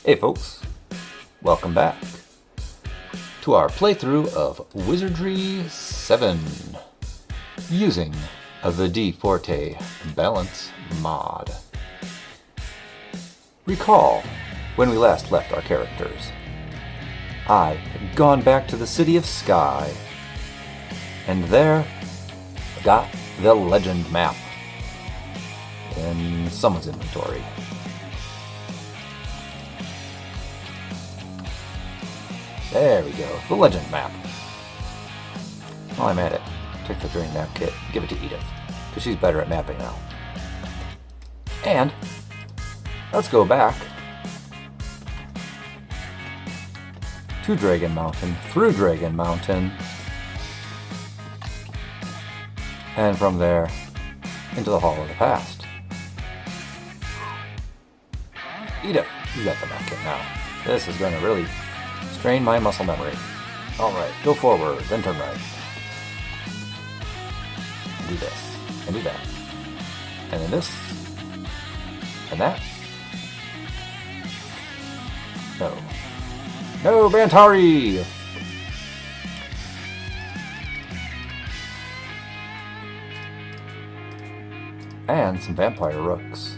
Hey folks, welcome back to our playthrough of Wizardry 7 using the dfortae balance mod. Recall when we last left our characters. I had gone back to the City of Sky and there got the legend map in someone's inventory. There we go, the legend map. While I'm at it, take the drain map kit, give it to Edith, because she's better at mapping now. And let's go back to Dragon Mountain, through Dragon Mountain, and from there into the Hall of the Past. Edith, you got the map kit now. This is going to really strain my muscle memory. Alright, go forward, then turn right. And do this, and do that. And then this, and that. No. No, Bantari! And some vampire rooks.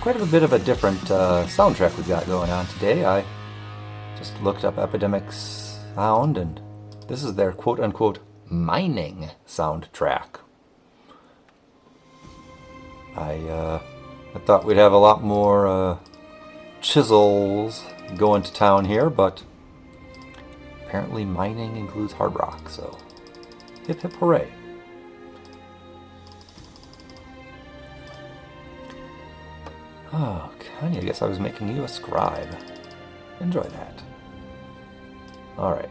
Quite a bit of a different soundtrack we've got going on today. I just looked up Epidemic's sound, and this is their quote-unquote mining soundtrack. I thought we'd have a lot more chisels going to town here, but apparently mining includes hard rock, so hip hip hooray. Oh, Kanye, I guess I was making you a scribe. Enjoy that. Alright.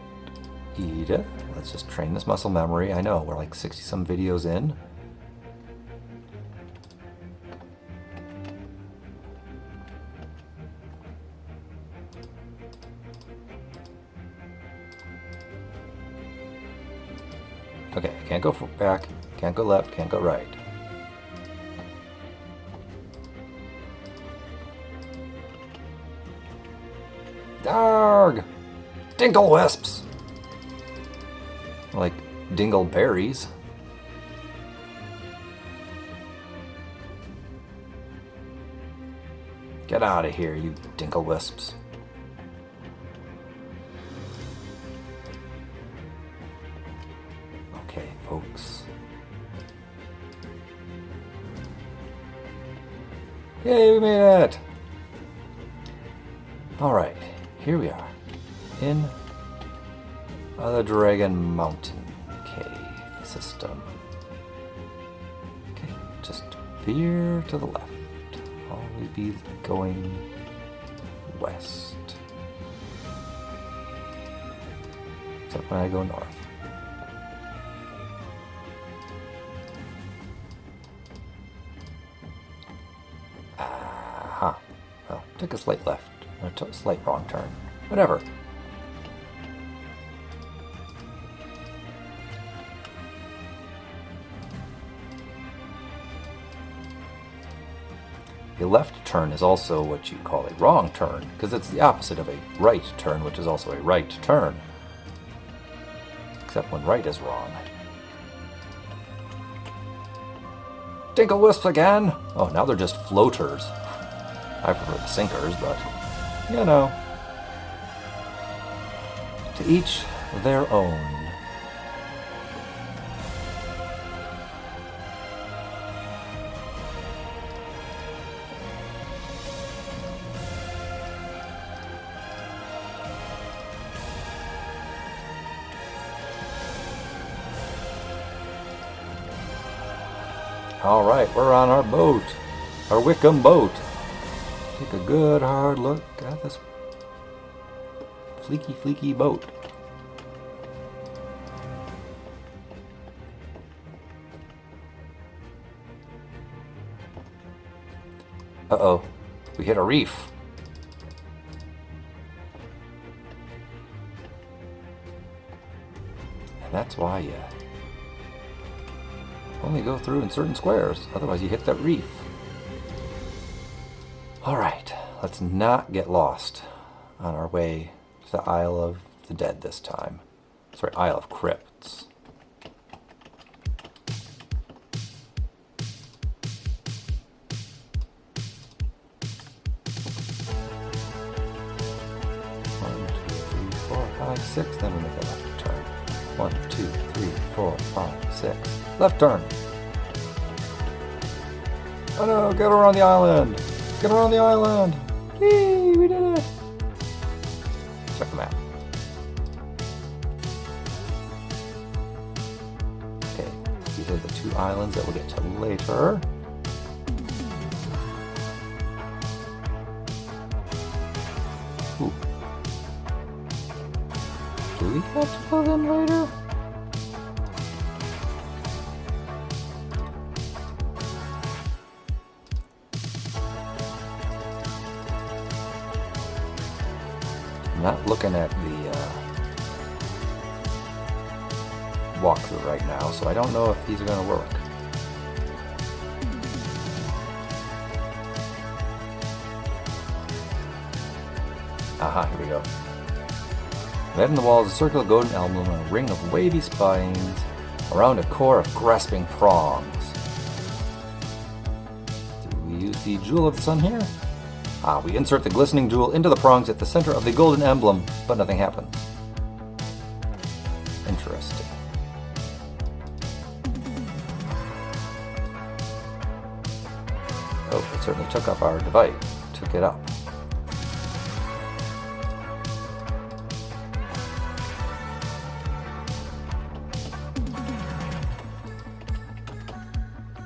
Edith, let's just train this muscle memory. I know, we're like 60-some videos in. Okay, can't go back, can't go left, can't go right. Darg! Dingle wisps! Like dingle berries. Get out of here, you dingle wisps. Okay, folks. Yay, we made it! Alright. Here we are, in the Dragon Mountain cave system. Okay, just veer to the left. Always be going west. Except when I go north. Aha. Well, took a slight left. A slight wrong turn. Whatever. A left turn is also what you call a wrong turn, because it's the opposite of a right turn, which is also a right turn. Except when right is wrong. Dinkle wisps again! Oh, now they're just floaters. I prefer the sinkers, but you know, to each their own. All right, we're on our boat, our Wickham boat. Take a good hard look at this fleeky boat. Uh-oh, we hit a reef. That's why you only go through in certain squares, otherwise you hit that reef. Alright, let's not get lost on our way to the Isle of the Dead this time. Sorry, Isle of Crypts. Six, then we make a left turn. 1, 2, 3, 4, 5, 6. Left turn. Oh no, get around the island! Get around the island! Yee, we did it! Check the map. Okay, these are the 2 islands that we'll get to later. Ooh. Do we have to go them later? I'm not looking at the walkthrough right now, so I don't know if these are going to work. Aha, here we go. Red in the wall is a circle of golden emblem and a ring of wavy spines around a core of grasping prongs. Do we use the Jewel of the Sun here? Ah, we insert the glistening jewel into the prongs at the center of the golden emblem, but nothing happens. Interesting. Oh, it certainly took up our device. Took it up.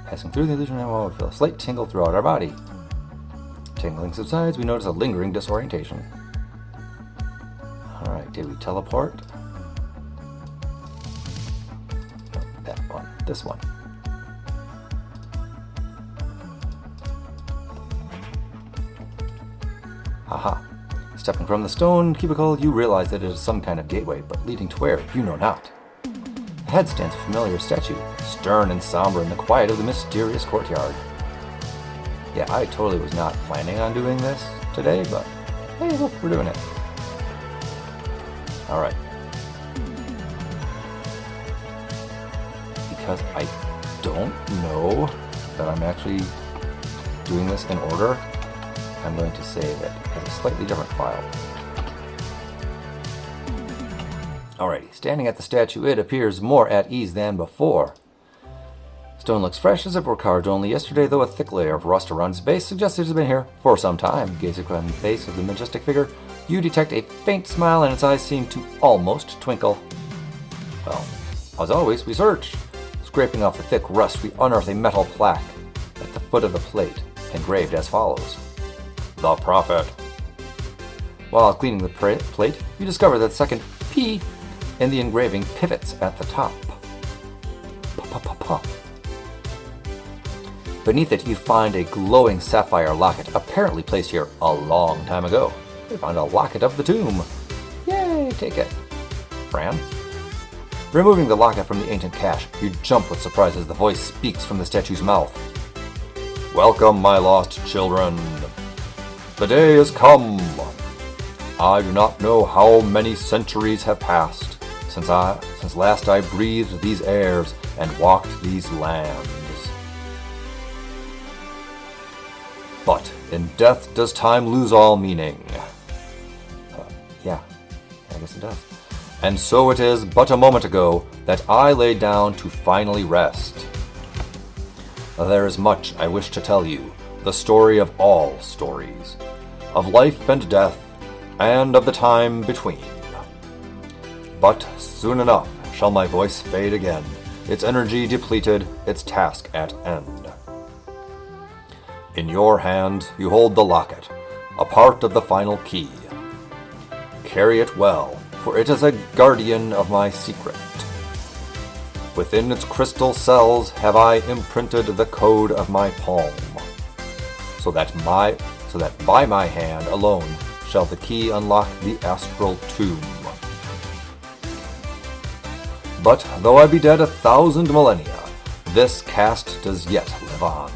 Passing through the illusion wall, we feel a slight tingle throughout our body. Tingling subsides, we notice a lingering disorientation. Alright, did we teleport? No, that one. This one. Aha. Stepping from the stone cubicle, you realize that it is some kind of gateway, but leading to where, you know not. Ahead stands a familiar statue, stern and somber in the quiet of the mysterious courtyard. Yeah, I totally was not planning on doing this today, but hey, look, we're doing it. Alright. Because I don't know that I'm actually doing this in order, I'm going to save it as a slightly different file. Alrighty, standing at the statue, it appears more at ease than before. Stone looks fresh as if it were carved only yesterday, though a thick layer of rust around its base suggests it has been here for some time. Gazing upon the face of the majestic figure, you detect a faint smile and its eyes seem to almost twinkle. Well, as always, we search. Scraping off the thick rust, we unearth a metal plaque at the foot of the plate, engraved as follows. The Prophet. While cleaning the plate, you discover that the second P in the engraving pivots at the top. Beneath it, you find a glowing sapphire locket, apparently placed here a long time ago. You found a locket of the tomb. Yay, take it. Fran? Removing the locket from the ancient cache, you jump with surprise as the voice speaks from the statue's mouth. Welcome, my lost children. The day has come. I do not know how many centuries have passed since last I breathed these airs and walked these lands. But in death does time lose all meaning. Yeah, I guess it does. And so it is but a moment ago that I lay down to finally rest. There is much I wish to tell you, the story of all stories, of life and death, and of the time between. But soon enough shall my voice fade again, its energy depleted, its task at end. In your hand you hold the locket, a part of the final key. Carry it well, for it is a guardian of my secret. Within its crystal cells have I imprinted the code of my palm, so that by my hand alone shall the key unlock the astral tomb. But though I be dead 1,000 millennia, this caste does yet live on.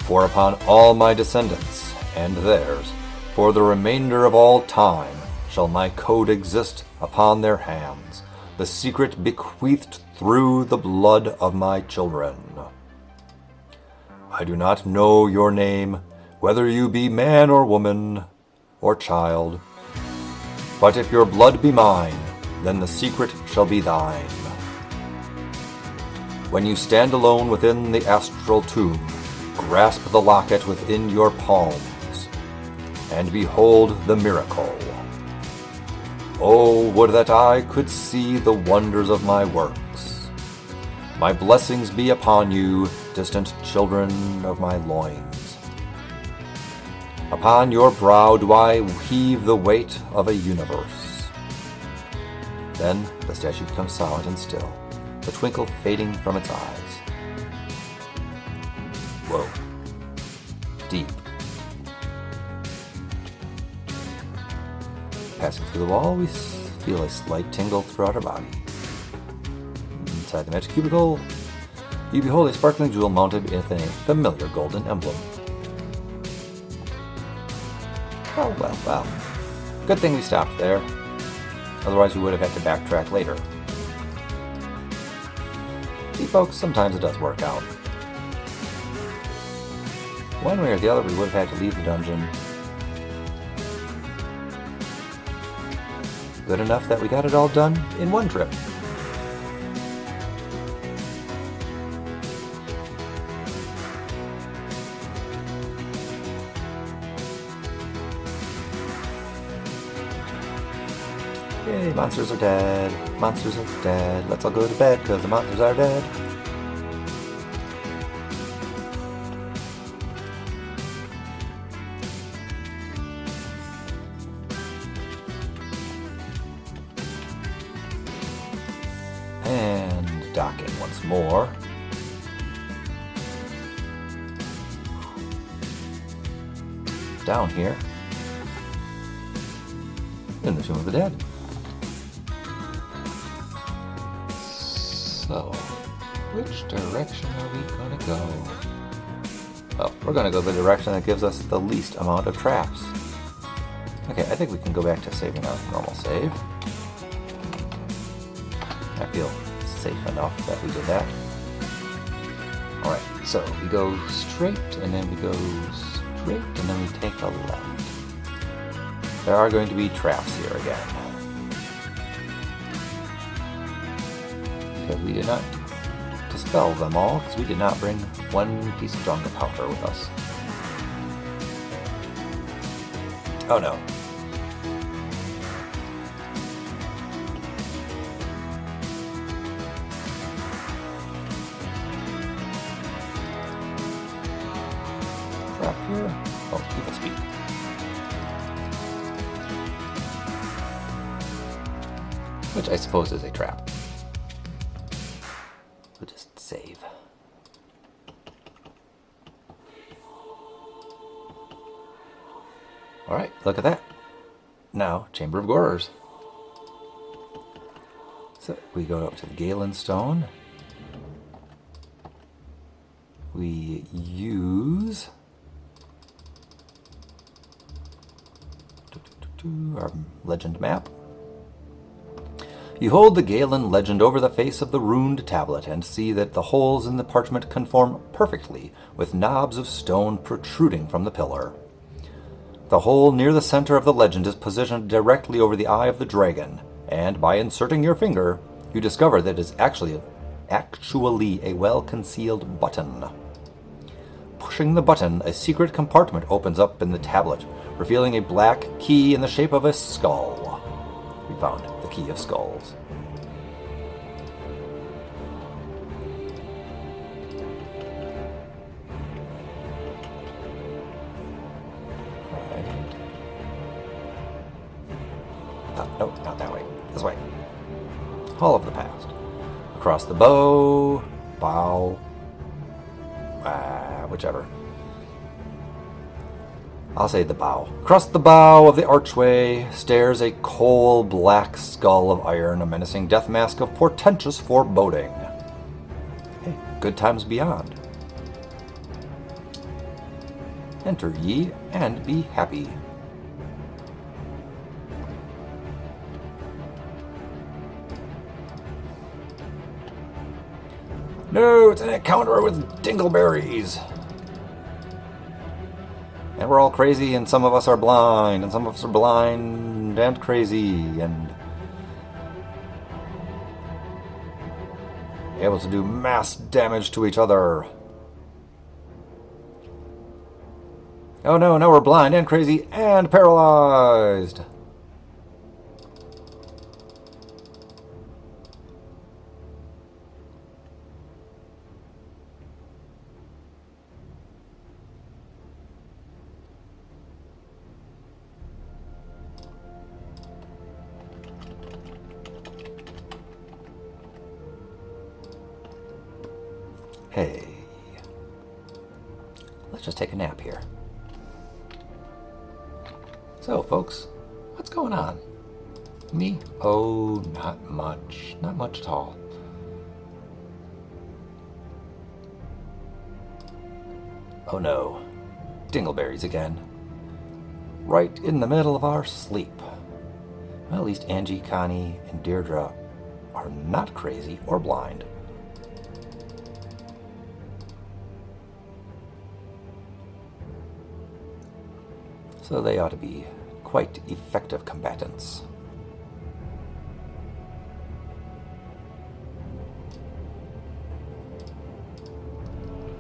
For upon all my descendants, and theirs, for the remainder of all time, shall my code exist upon their hands, the secret bequeathed through the blood of my children. I do not know your name, whether you be man or woman, or child. But if your blood be mine, then the secret shall be thine. When you stand alone within the astral tomb, grasp the locket within your palms, and behold the miracle. Oh, would that I could see the wonders of my works. My blessings be upon you, distant children of my loins. Upon your brow do I heave the weight of a universe. Then the statue becomes silent and still, the twinkle fading from its eyes. Whoa. Deep. Passing through the wall, we feel a slight tingle throughout our body. Inside the magic cubicle, you behold a sparkling jewel mounted with a familiar golden emblem. Oh, well. Good thing we stopped there. Otherwise we would have had to backtrack later. See, folks, sometimes it does work out. One way or the other, we would have had to leave the dungeon. Good enough that we got it all done in one trip. Yay, monsters are dead. Monsters are dead. Let's all go to bed because the monsters are dead. And docking once more. Down here in the Tomb of the Dead. So, which direction are we going to go? Well, we're going to go the direction that gives us the least amount of traps. Okay, I think we can go back to saving our normal save. I feel safe enough that we did that. Alright, so we go straight, and then we go straight, and then we take a left. There are going to be traps here again. Because we did not dispel them all, because we did not bring one piece of Jenga powder with us. Oh no. Trap here. Oh, people speak. Which I suppose is a trap. We'll just save. Alright, look at that. Now, Chamber of Horrors. So, we go up to the Galen Stone. We use our legend map. You hold the Galen legend over the face of the runed tablet and see that the holes in the parchment conform perfectly with knobs of stone protruding from the pillar. The hole near the center of the legend is positioned directly over the eye of the dragon, and by inserting your finger, you discover that it is actually a well-concealed button. Pushing the button, a secret compartment opens up in the tablet, revealing a black key in the shape of a skull. We found the Key of Skulls. Right. No, not that way. This way. Hall of the Past. Across the bow, whichever. I'll say the bow. Across the bow of the archway stares a coal-black skull of iron, a menacing death mask of portentous foreboding. Hey, good times beyond. Enter ye and be happy. No, it's an encounter with dingleberries. And we're all crazy, and some of us are blind, and some of us are blind and crazy, and able to do mass damage to each other. Oh no, now we're blind and crazy and paralyzed. Hey, let's just take a nap here. So, folks, what's going on? Me? Oh, not much. Not much at all. Oh no, dingleberries again. Right in the middle of our sleep. Well, at least Angie, Connie, and Deirdre are not crazy or blind. So they ought to be quite effective combatants.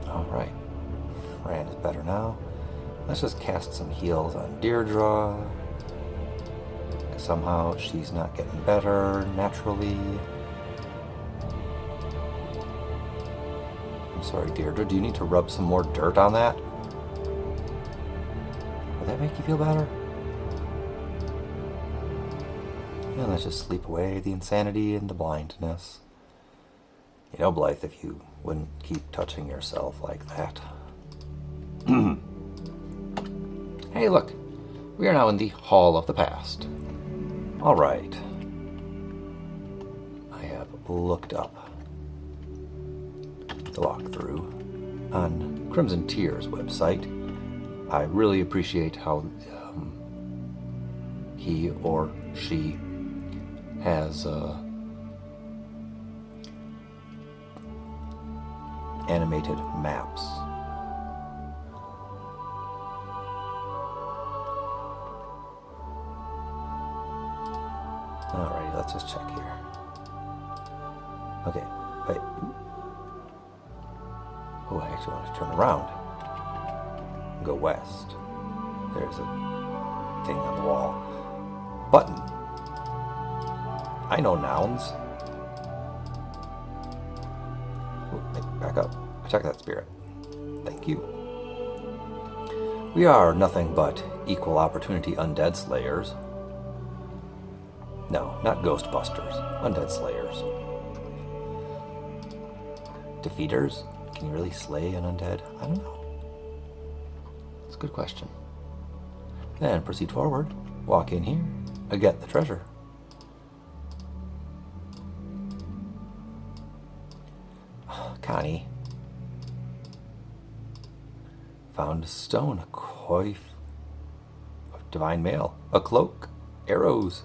Alright, Fran is better now. Let's just cast some heals on Deirdre. Somehow she's not getting better naturally. I'm sorry, Deirdre, do you need to rub some more dirt on that? Would that make you feel better? And let's just sleep away the insanity and the blindness. You know, Blythe, if you wouldn't keep touching yourself like that. Hey, look. We are now in the Hall of the Past. All right. I have looked up the walkthrough on Crimson Tear's website. I really appreciate how he or she has animated maps. Alrighty, let's just check here. Okay, wait. Oh, I actually want to turn around. Go west. There's a thing on the wall. Button. I know nouns. Ooh, back up. Check that spirit. Thank you. We are nothing but equal opportunity undead slayers. No, not ghostbusters. Undead slayers. Defeaters? Can you really slay an undead? I don't know. It's a good question. Then proceed forward. Walk in here. Get the treasure. Connie. Found a stone, a coif of divine mail, a cloak, arrows,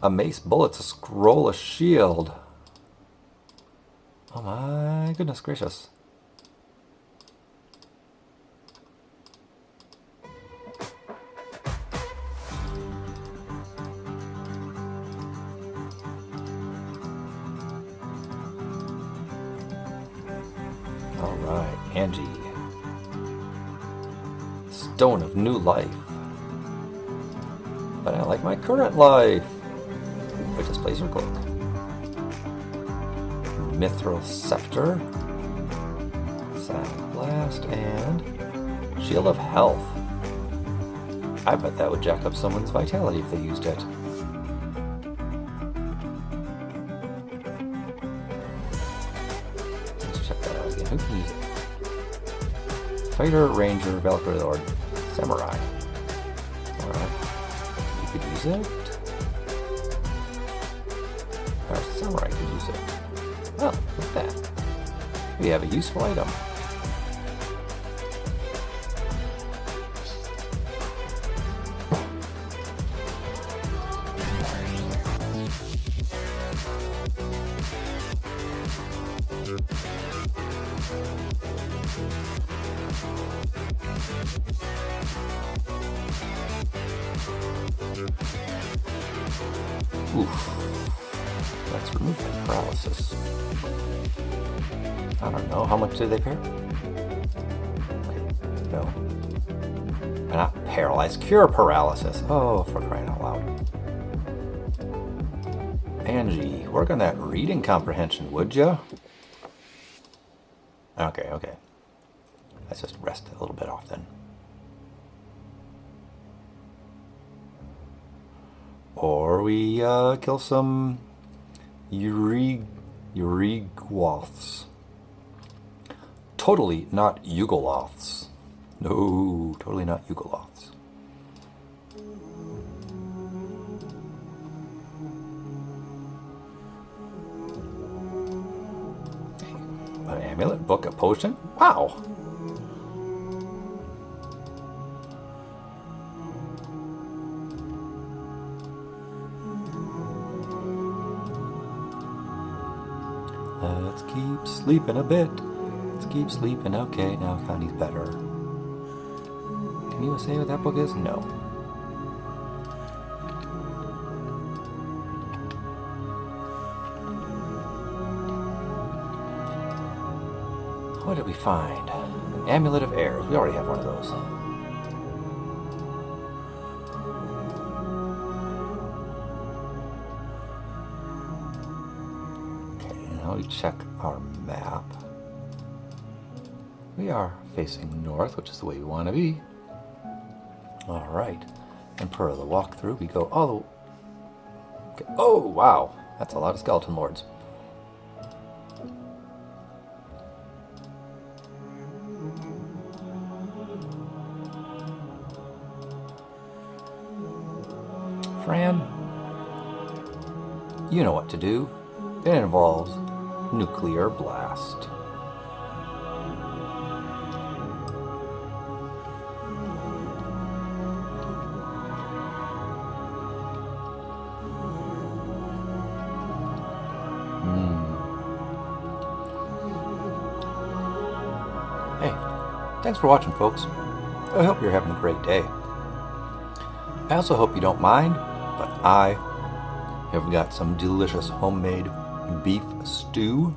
a mace, bullets, a scroll, a shield. Oh my goodness gracious. Alright, Angie. Stone of new life. But I like my current life. Which displays your cloak. Mithril Scepter. Silent Blast, and Shield of Health. I bet that would jack up someone's vitality if they used it. Let's check that out again. Who can use it? Fighter, Ranger, Valkyrie Lord, Samurai. Alright. You could use it. Our samurai could use it. Oh, look at that. We have a useful item. Oof. Let's remove that paralysis. I don't know. How much do they pay? No. They're not paralyzed. Cure paralysis. Oh, for crying out loud. Angie, work on that reading comprehension, would ya? Okay, okay. Let's just rest a little bit off then. Or we kill some Urigwoths. Totally not Yugoloths. No, totally not Yugoloths. An amulet, book, a potion? Wow! Let's keep sleeping a bit. Let's keep sleeping. Okay, now Connie's better. Can you say what that book is? No. What did we find? Amulet of Airs. We already have one of those. Now we check our map. We are facing north, which is the way we want to be. Alright. And per the walkthrough, we go all the way. Okay. Oh, wow. That's a lot of skeleton lords. Fran, you know what to do. It involves nuclear blast. Hey, thanks for watching, folks. I hope you're having a great day. I also hope you don't mind, but I have got some delicious homemade beef stew.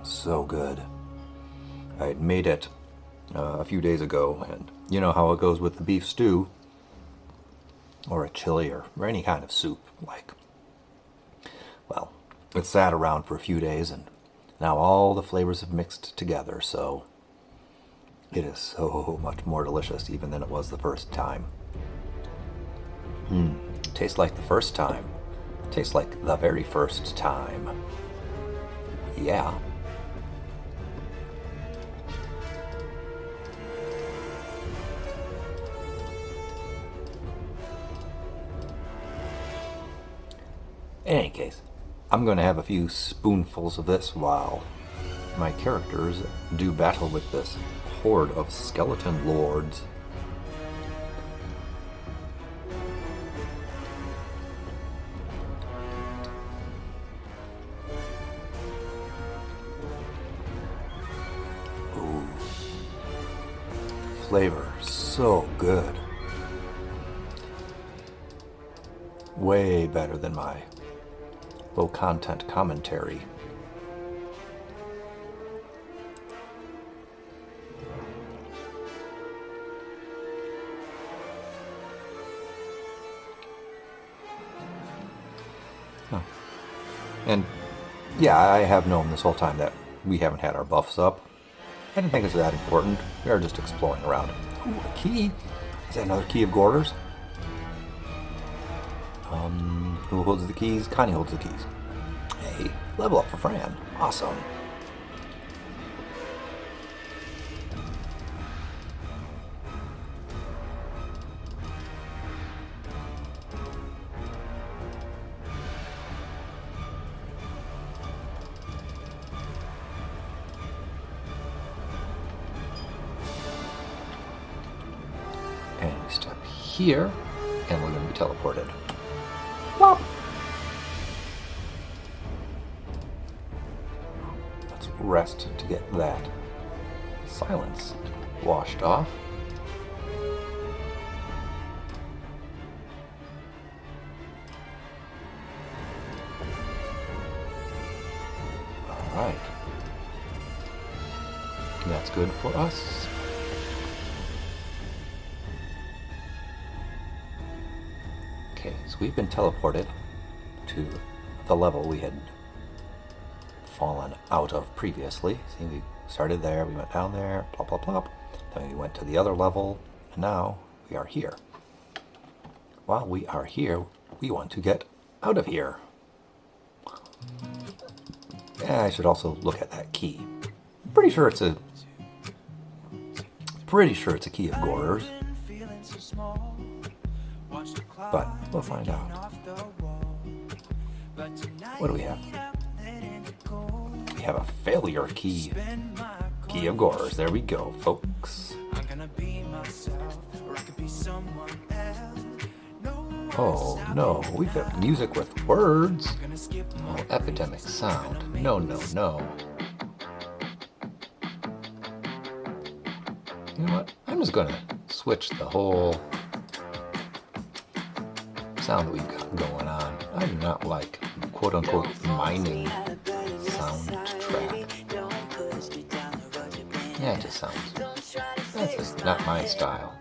So good. I had made it a few days ago, and you know how it goes with the beef stew, or a chili, or any kind of soup. Like, well, it sat around for a few days, and now all the flavors have mixed together, so it is so much more delicious even than it was the first time. Tastes like the first time. Tastes like the very first time. Yeah. In any case, I'm going to have a few spoonfuls of this while my characters do battle with this horde of skeleton lords. Ooh. Flavor so good. Way better than my low content commentary. Oh. And yeah, I have known this whole time that we haven't had our buffs up. I didn't think it was that important. We are just exploring around. Ooh, a key. Is that another key of Gorder's? Who holds the keys? Connie holds the keys. Hey, level up for Fran. Awesome. here, and we're going to be teleported. Wop! Let's rest to get that silence washed off. Alright. That's good for us. Okay, so we've been teleported to the level we had fallen out of previously. See, we started there, we went down there, plop, plop, plop. Then we went to the other level, and now we are here. While we are here, we want to get out of here. Yeah, I should also look at that key. Pretty sure it's a key of Gorer's. But we'll find out. What do we have? We have a failure key. Key of Gorer's. There we go, folks. Oh no, we've got music with words. Oh, epidemic sound. No, no, no. You know what? I'm just gonna switch the whole sound that we've got going on. I do not like quote-unquote mining soundtrack. Yeah, it just sounds. That's just not my style.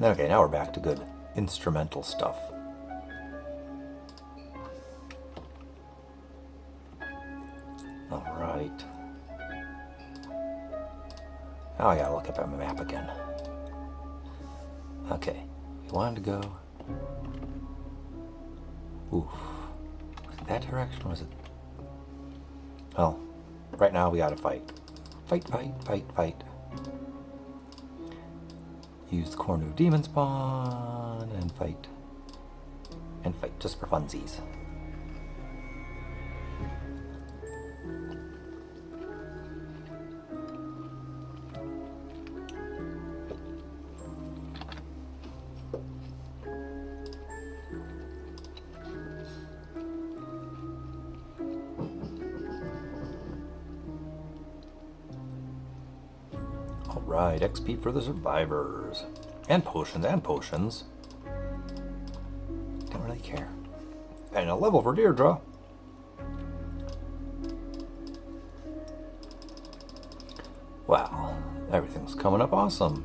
Okay, now we're back to good instrumental stuff. Alright. Now I gotta look up at my map again. Okay, we wanted to go. Oof. Was it that direction or was it? Well, right now we gotta fight. Fight, fight, fight, fight. Use the Cornu Demon Spawn and fight. And fight just for funsies. Alright, XP for the survivors. And potions, and potions. Don't really care. And a level for Deirdre. Wow, everything's coming up awesome.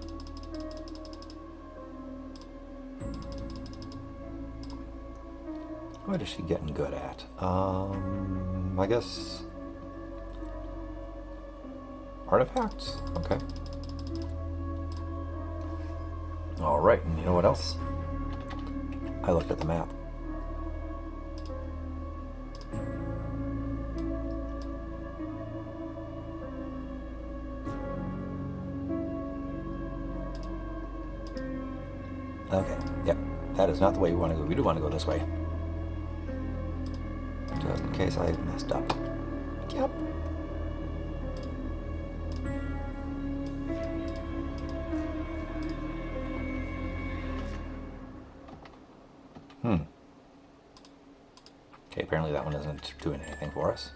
What is she getting good at? I guess artifacts? Okay. Alright, and you know what else? I looked at the map. Okay, yep. That is not the way we want to go. We do want to go this way. Just in case I messed up. Yep. Okay, apparently that one isn't doing anything for us.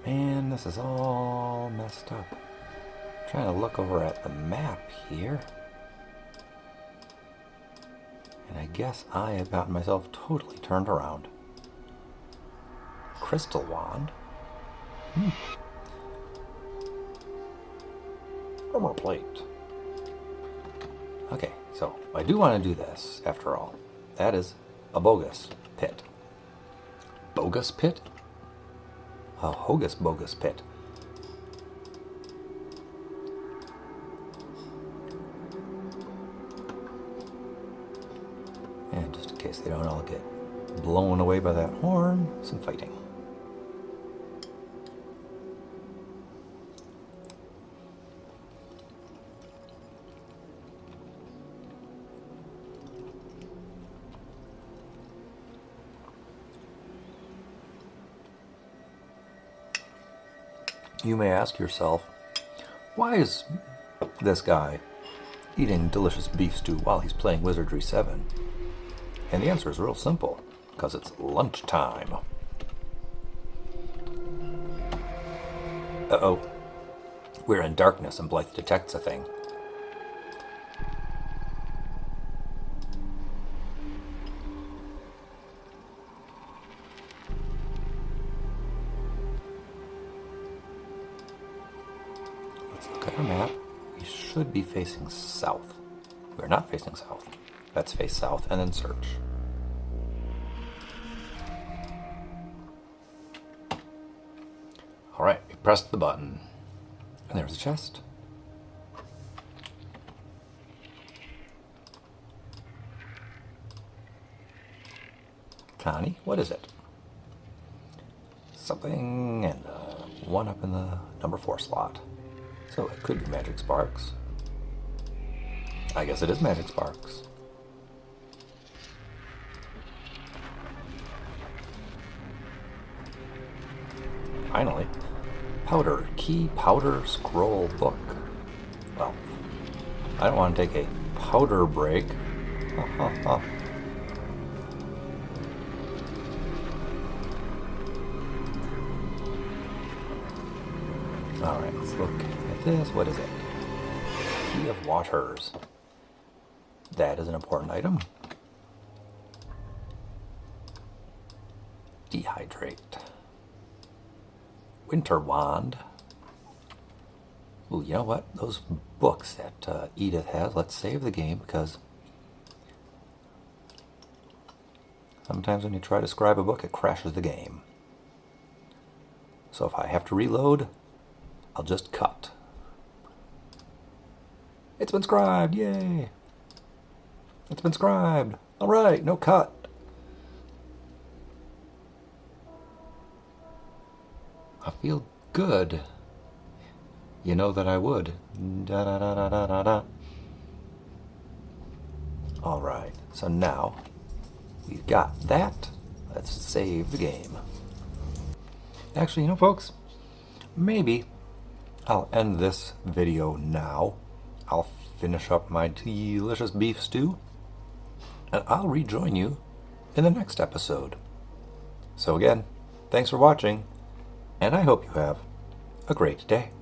Man, this is all messed up. I'm trying to look over at the map here. And I guess I have gotten myself totally turned around. Crystal wand. Armor plate. Okay, so I do want to do this, after all. That is a bogus pit. Bogus pit? A Hogus Bogus pit. case they don't all get blown away by that horn, some fighting. You may ask yourself, why is this guy eating delicious beef stew while he's playing Wizardry 7? And the answer is real simple, because it's lunchtime. Uh-oh. We're in darkness and Blythe detects a thing. Let's look at our map. We should be facing south. We're not facing south. Let's face south and then search. Alright, we pressed the button. And there's a chest. Connie, what is it? Something, and one up in the number 4 slot. So it could be magic sparks. I guess it is magic sparks. Finally. Powder. Key powder scroll book. Well, I don't want to take a powder break. Alright, let's look at this. What is it? Key of waters. That is an important item. Dehydrate. Winter wand. Ooh, you know what? Those books that Edith has, let's save the game, because sometimes when you try to scribe a book, it crashes the game. So if I have to reload, I'll just cut. It's been scribed! Yay! It's been scribed! Alright, no cut! I feel good. You know that I would. Da da da da da da da. Alright, so now we've got that. Let's save the game. Actually, you know, folks, maybe I'll end this video now. I'll finish up my delicious beef stew, and I'll rejoin you in the next episode. So again, thanks for watching, and I hope you have a great day.